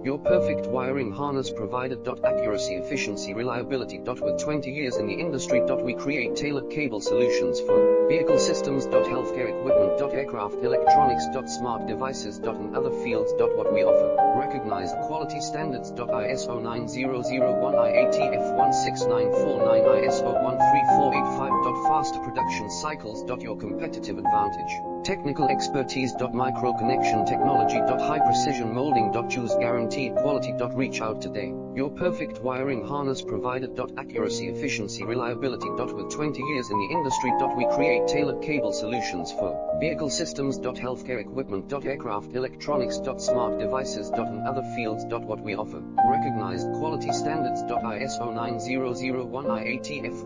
Your perfect wiring harness provider. Accuracy, efficiency, reliability. With 20 years in the industry. We create tailored cable solutions for vehicle systems. Healthcare equipment. Aircraft electronics. Smart devices. And other fields. What we offer: recognized quality standards. ISO 9001, IATF 16949, ISO 13485. Faster production cycles. Your competitive advantage: technical expertise. Micro connection technology. High precision molding. Choose guaranteed quality. Reach out today. Your perfect wiring harness provider. Accuracy, efficiency, reliability. With 20 years in the industry. We create tailored cable solutions for vehicle systems. Healthcare equipment. Aircraft electronics. Smart devices. And other fields. What we offer: recognized quality standards. ISO 9001, IATF